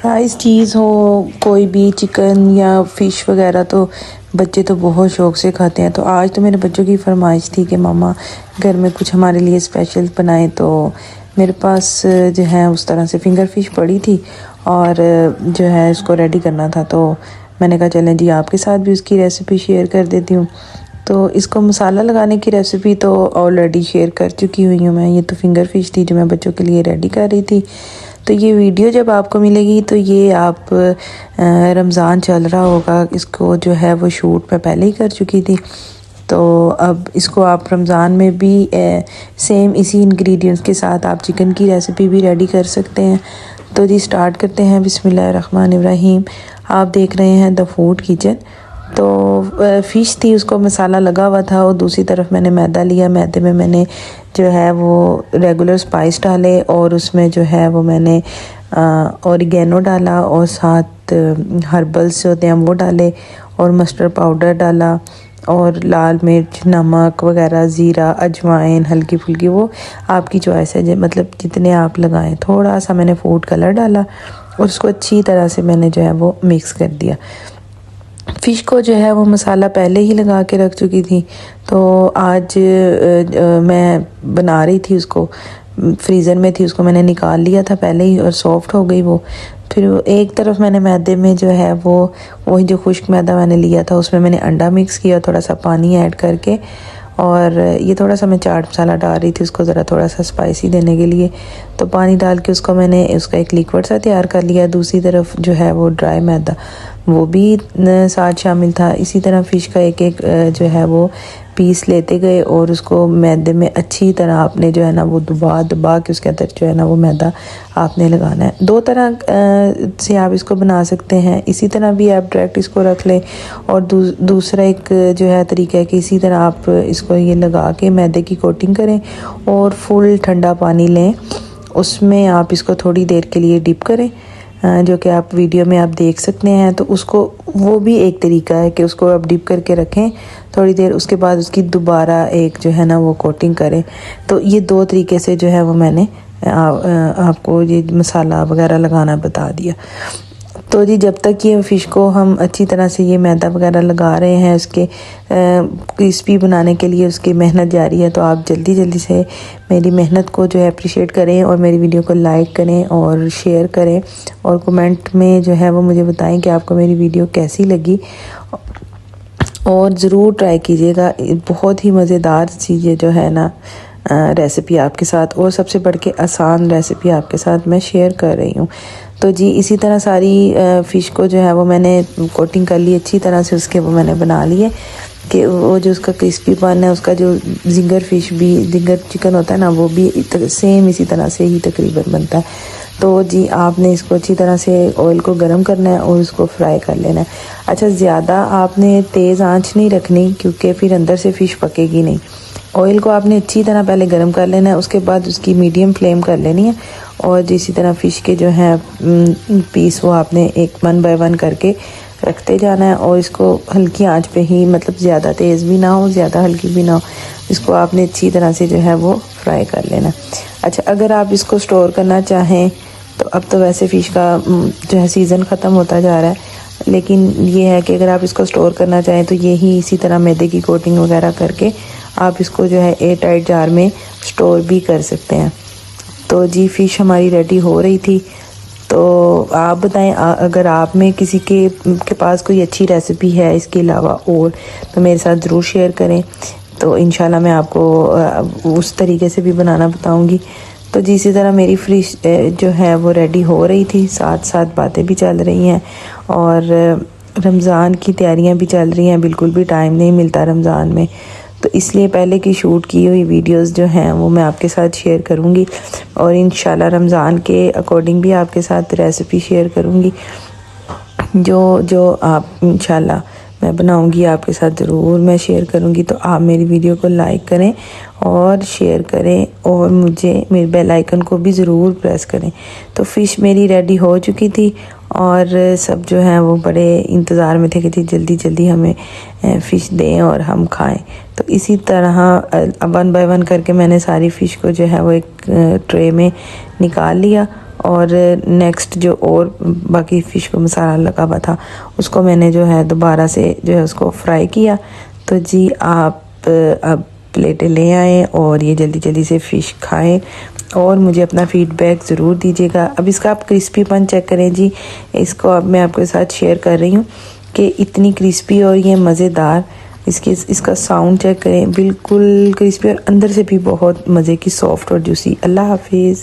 Fries चीज़ हो, कोई भी चिकन या फ़िश वगैरह तो बच्चे तो बहुत शौक़ से खाते हैं। तो आज तो मेरे बच्चों की फरमाइश थी कि मामा घर में कुछ हमारे लिए स्पेशल बनाएं। तो मेरे पास जो है उस तरह से फिंगर फ़िश पड़ी थी और जो है इसको रेडी करना था। तो मैंने कहा चलें जी आपके साथ भी उसकी रेसिपी शेयर कर देती हूँ। तो इसको मसाला लगाने की रेसिपी तो ऑलरेडी शेयर कर चुकी हुई हूँ मैं। ये तो फिंगर फ़िश थी जो मैं बच्चों के लिए रेडी कर रही थी। तो ये वीडियो जब आपको मिलेगी तो ये आप रमज़ान चल रहा होगा, इसको जो है वो शूट मैं पहले ही कर चुकी थी। तो अब इसको आप रमज़ान में भी सेम इसी इंग्रेडिएंट्स के साथ आप चिकन की रेसिपी भी रेडी कर सकते हैं। तो जी स्टार्ट करते हैं। बिस्मिल्लाहिर्रहमानिर्रहीम। आप देख रहे हैं द फूड किचन। तो फ़िश थी, उसको मसाला लगा हुआ था और दूसरी तरफ मैंने मैदा लिया। मैदे में मैंने जो है वो रेगुलर स्पाइस डाले और उसमें जो है वो मैंने ऑरिगेनो डाला और साथ हर्बल्स होते हैं वो डाले और मस्टर्ड पाउडर डाला और लाल मिर्च, नमक वगैरह, ज़ीरा, अजवाइन हल्की फुल्की वो आपकी चॉइस है, मतलब जितने आप लगाएं। थोड़ा सा मैंने फूड कलर डाला और उसको अच्छी तरह से मैंने जो है वो मिक्स कर दिया। फ़िश को जो है वो मसाला पहले ही लगा के रख चुकी थी। तो आज मैं बना रही थी उसको, फ्रीज़र में थी, उसको मैंने निकाल लिया था पहले ही और सॉफ़्ट हो गई वो। फिर एक तरफ मैंने मैदे में जो है वो वही जो खुश्क मैदा मैंने लिया था उसमें मैंने अंडा मिक्स किया, थोड़ा सा पानी ऐड करके। और ये थोड़ा सा मैं चाट मसाला डाल रही थी उसको ज़रा थोड़ा सा स्पाइसी देने के लिए। तो पानी डाल के उसको मैंने उसका एक लिक्विड सा तैयार कर लिया। दूसरी तरफ जो है वो ड्राई मैदा वो भी साथ शामिल था। इसी तरह फ़िश का एक एक जो है वो पीस लेते गए और उसको मैदे में अच्छी तरह आपने जो है ना वो दबा के उसके अंदर जो है ना वो मैदा आपने लगाना है। दो तरह से आप इसको बना सकते हैं। इसी तरह भी आप डायरेक्ट इसको रख लें और दूसरा एक जो है तरीका है कि इसी तरह आप इसको ये लगा के मैदे की कोटिंग करें और फुल ठंडा पानी लें, उसमें आप इसको थोड़ी देर के लिए डिप करें, जो कि आप वीडियो में आप देख सकते हैं। तो उसको वो भी एक तरीका है कि उसको आप डिप करके रखें थोड़ी देर, उसके बाद उसकी दोबारा एक जो है ना वो कोटिंग करें। तो ये दो तरीके से जो है वो मैंने आपको ये मसाला वगैरह लगाना बता दिया। तो जी जब तक ये फ़िश को हम अच्छी तरह से ये मैदा वगैरह लगा रहे हैं उसके क्रिस्पी बनाने के लिए, उसकी मेहनत जारी है। तो आप जल्दी जल्दी से मेरी मेहनत को जो है अप्रिशिएट करें और मेरी वीडियो को लाइक करें और शेयर करें और कमेंट में जो है वो मुझे बताएं कि आपको मेरी वीडियो कैसी लगी। और ज़रूर ट्राई कीजिएगा, बहुत ही मज़ेदार चीज़ें जो है ना रेसिपी आपके साथ और सबसे बढ़ के आसान रेसिपी आपके साथ मैं शेयर कर रही हूँ। तो जी इसी तरह सारी फ़िश को जो है वो मैंने कोटिंग कर ली अच्छी तरह से, उसके वो मैंने बना लिए कि वो जो उसका क्रिस्पीपन है, उसका जो जिंगर फ़िश भी जिंगर चिकन होता है ना वो भी सेम इसी तरह से ही तकरीबन बनता है। तो जी आपने इसको अच्छी तरह से ऑयल को गर्म करना है और उसको फ्राई कर लेना है। अच्छा, ज़्यादा आपने तेज़ आंच नहीं रखनी क्योंकि फिर अंदर से फ़िश पकेगी नहीं। ऑयल को आपने अच्छी तरह पहले गर्म कर लेना है, उसके बाद उसकी मीडियम फ्लेम कर लेनी है और इसी तरह फ़िश के जो हैं पीस वो आपने एक 1 बाय 1 करके रखते जाना है और इसको हल्की आंच पे ही, मतलब ज़्यादा तेज़ भी ना हो ज़्यादा हल्की भी ना हो, इसको आपने अच्छी तरह से जो है वो फ्राई कर लेना। अच्छा, अगर आप इसको स्टोर करना चाहें तो अब तो वैसे फ़िश का जो है सीज़न ख़त्म होता जा रहा है, लेकिन ये है कि अगर आप इसको स्टोर करना चाहें तो यही इसी तरह मैदे की कोटिंग वगैरह करके आप इसको जो है एयर टाइट जार में स्टोर भी कर सकते हैं। तो जी फ़िश हमारी रेडी हो रही थी। तो आप बताएं अगर आप में किसी के पास कोई अच्छी रेसिपी है इसके अलावा और, तो मेरे साथ ज़रूर शेयर करें। तो इंशाल्लाह मैं आपको उस तरीके से भी बनाना बताऊंगी। तो जी इसी तरह मेरी फ़िश जो है वो रेडी हो रही थी, साथ साथ बातें भी चल रही हैं और रमज़ान की तैयारियां भी चल रही हैं। बिल्कुल भी टाइम नहीं मिलता रमज़ान में, तो इसलिए पहले की शूट की हुई वीडियोस जो हैं वो मैं आपके साथ शेयर करूंगी और इंशाल्लाह रमज़ान के अकॉर्डिंग भी आपके साथ रेसिपी शेयर करूंगी। जो आप इंशाल्लाह मैं बनाऊंगी आपके साथ ज़रूर मैं शेयर करूंगी। तो आप मेरी वीडियो को लाइक करें और शेयर करें और मुझे मेरे बेल आइकन को भी ज़रूर प्रेस करें। तो फ़िश मेरी रेडी हो चुकी थी और सब जो हैं वो बड़े इंतज़ार में थे कि जल्दी जल्दी हमें फ़िश दें और हम खाएं। तो इसी तरह 1 बाय 1 करके मैंने सारी फ़िश को जो है वो एक ट्रे में निकाल लिया और नेक्स्ट जो और बाकी फ़िश को मसाला लगा हुआ था उसको मैंने जो है दोबारा से जो है उसको फ्राई किया। तो जी आप अब प्लेटें ले आएँ और ये जल्दी जल्दी से फ़िश खाएं और मुझे अपना फ़ीडबैक ज़रूर दीजिएगा। अब इसका आप क्रिस्पीपन चेक करें जी, इसको अब मैं आपके साथ शेयर कर रही हूँ कि इतनी क्रिस्पी और ये मज़ेदार। इसका साउंड चेक करें, बिल्कुल क्रिस्पी और अंदर से भी बहुत मज़े की सॉफ्ट और जूसी। अल्लाह हाफिज़।